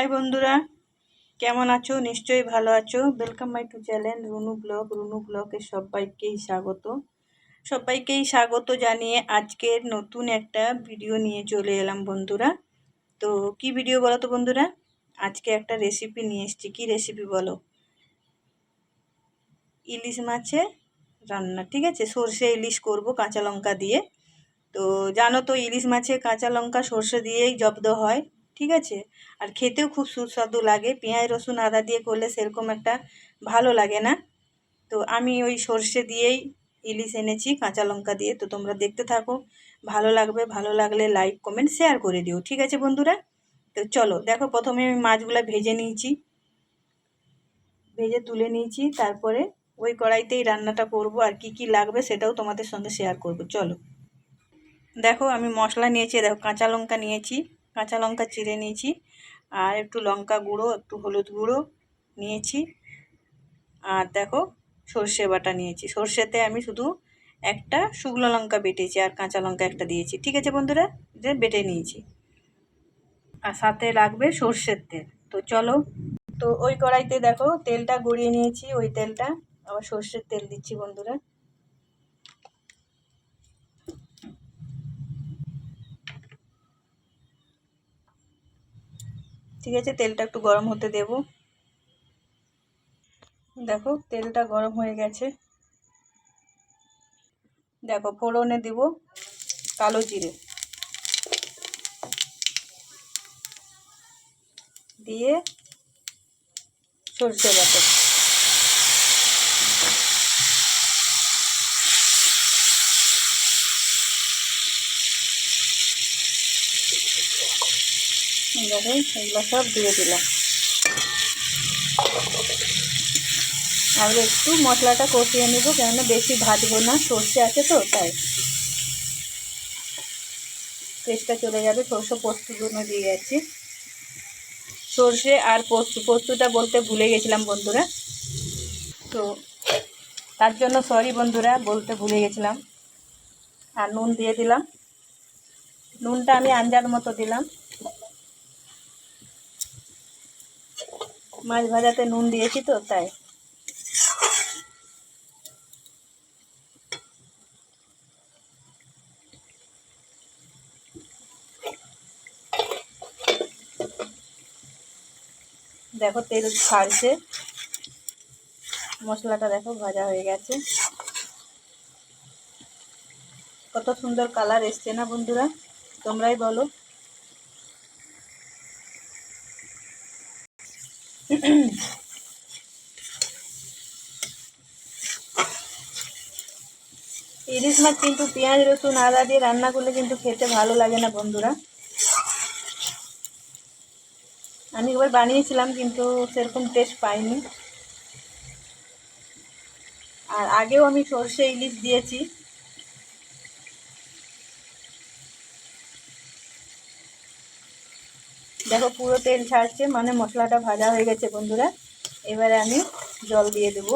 High বন্ধুরা, কেমন আছো? নিশ্চয়ই ভালো আছো। Welcome my to channel Runu ব্লগে সবাইকেই স্বাগত জানিয়ে আজকের নতুন একটা ভিডিও নিয়ে চলে এলাম বন্ধুরা। তো কি ভিডিও বলো তো বন্ধুরা? আজকে একটা রেসিপি নিয়ে এসেছি। কি রেসিপি বলো? ইলিশ মাছের রান্না। ঠিক আছে, সর্ষে ইলিশ করব কাঁচা লঙ্কা দিয়ে। তো জানো তো ইলিশ মাছে কাঁচা লঙ্কা সর্ষে দিয়েই জব্দ হয়। ঠিক আছে, আর খেতেও খুব সুস্বাদু লাগে। পেঁয়াজ রসুন আদা দিয়ে করলে সেরকম একটা ভালো লাগে না। তো আমি ওই সর্ষে দিয়েই ইলিশ এনেছি কাঁচা লঙ্কা দিয়ে। তো তোমরা দেখতে থাকো, ভালো লাগবে। ভালো লাগলে লাইক কমেন্ট শেয়ার করে দিও। ঠিক আছে বন্ধুরা, তো চলো দেখো। প্রথমে আমি মাছগুলো ভেজে তুলে নিয়েছি। তারপরে ওই কড়াইতেই রান্নাটা করব, আর কি কি লাগবে সেটাও তোমাদের সঙ্গে শেয়ার করব। চলো দেখো, আমি মশলা নিয়েছি। দেখো, কাঁচা লঙ্কা নিয়েছি, কাঁচা লঙ্কা চিড়ে নিয়েছি, আর একটু লঙ্কা গুঁড়ো, একটু হলুদ গুঁড়ো নিয়েছি, আর দেখো সর্ষে বাটা নিয়েছি। সর্ষেতে আমি শুধু একটা শুকনো লঙ্কা বেটেছি, আর কাঁচা লঙ্কা একটা দিয়েছি। ঠিক আছে বন্ধুরা, যে বেটে নিয়েছি। আর সাথে লাগবে সর্ষের তেল। তো চলো, তো ওই কড়াইতে দেখো তেলটা গড়িয়ে নিয়েছি। ওই তেলটা আবার সর্ষের তেল দিচ্ছি বন্ধুরা। ঠিক আছে, তেলটা একটু গরম হতে দেব। দেখো তেলটা গরম হয়ে গেছে। দেখো ফোড়নে দিব কালো জিরে, দিয়ে সর্ষে বাটা, দেখো এগুলো সব দিয়ে দিলাম। আর একটু মশলাটা কষিয়ে নেব, কেননা বেশি ভাজবো না, সর্ষে আছে তো তাই। টেস্টটা চলে যাবে। সর্ষে পোস্তগুলো দিয়ে গেছি। সর্ষে আর পোস্তটা বলতে ভুলে গেছিলাম বন্ধুরা। তো তার জন্য সরি বন্ধুরা, বলতে ভুলে গেছিলাম। আর নুন দিয়ে দিলাম। নুনটা আমি আন্দাজ মতো দিলাম। মাছ ভাজাতে নুন দিয়েছি তো তাই। দেখো তেল ছাড়ছে, মশলাটা দেখো ভাজা হয়ে গেছে। কত সুন্দর কালার এসছে না বন্ধুরা? তোমরাই বলো। ইলিশ মাছ কিন্তু পেঁয়াজ রসুন আদা দিয়ে রান্না করলে কিন্তু খেতে ভালো লাগে না বন্ধুরা। আমি একবার বানিয়েছিলাম কিন্তু সেরকম টেস্ট পাইনি। আর আগেও আমি সর্ষে ইলিশ দিয়েছি। দেখো পুরো তেল ছাড়ছে, মানে মশলাটা ভাজা হয়ে গেছে বন্ধুরা। এবারে আমি জল দিয়ে দেব।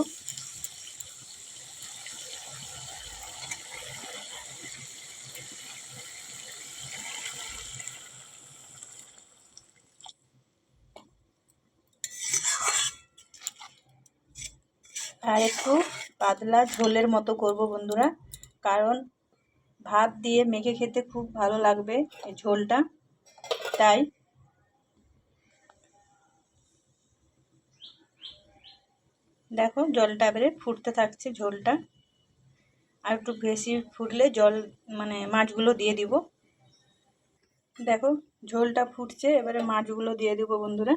আর একটু পাতলা ঝোলের মতো করব বন্ধুরা, কারণ ভাত দিয়ে মেখে খেতে খুব ভালো লাগবে এই ঝোলটা, তাই। দেখো জলটা এবারে ফুটতে থাকছে, ঝোলটা আর একটু বেশি ফুটলে জল মানে মাছগুলো দিয়ে দিব। দেখো ঝোলটা ফুটছে, এবারে মাছগুলো দিয়ে দিব বন্ধুরা।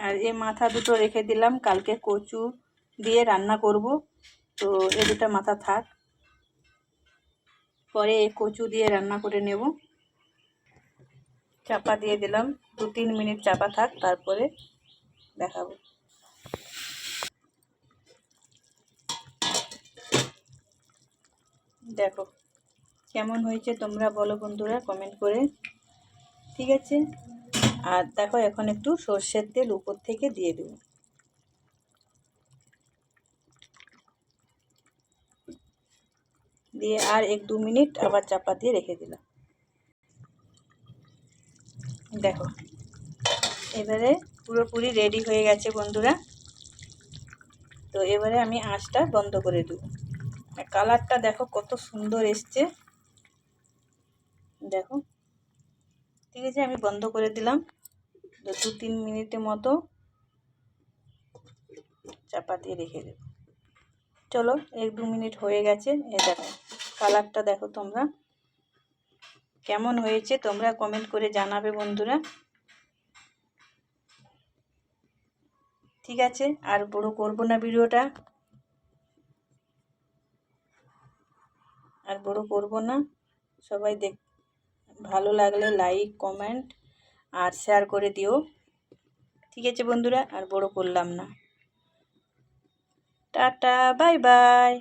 আর এই মাথা দুটো রেখে দিলাম, কালকে কচু দিয়ে রান্না করব, তো এ দুটো মাথা থাক, পরে এই কচু দিয়ে রান্না করে নেব। চাপা দিয়ে দিলাম, 2-3 মিনিট চাপা থাক, তারপরে দেখাবো। দেখো কেমন হয়েছে তোমরা বলো বন্ধুরা কমেন্ট করে, ঠিক আছে। আর দেখো এখন একটু সর্ষের তেল উপর থেকে দিয়ে দেব, দিয়ে আর 1-2 মিনিট আবার চাপা দিয়ে রেখে দিলাম। দেখো এবারে পুরোপুরি রেডি হয়ে গেছে বন্ধুরা। তো এবারে আমি আঁচটা বন্ধ করে দেবো। কালারটা দেখো কত সুন্দর এসছে, দেখো, ঠিক আছে। আমি বন্ধ করে দিলাম, তো 2-3 মিনিটের মতো চাপা দিয়ে রেখে দেব। চলো 1-2 মিনিট হয়ে গেছে, এ দেখো কালারটা দেখো তোমরা কেমন হয়েছে, তোমরা কমেন্ট করে জানাবে বন্ধুরা, ঠিক আছে। আর বড় করব না ভিডিওটা, আর বড় করব না। সবাই ভালো লাগলে লাইক কমেন্ট আর শেয়ার করে দিও, ঠিক আছে বন্ধুরা। আর বড় করলাম না, টাটা বাই বাই।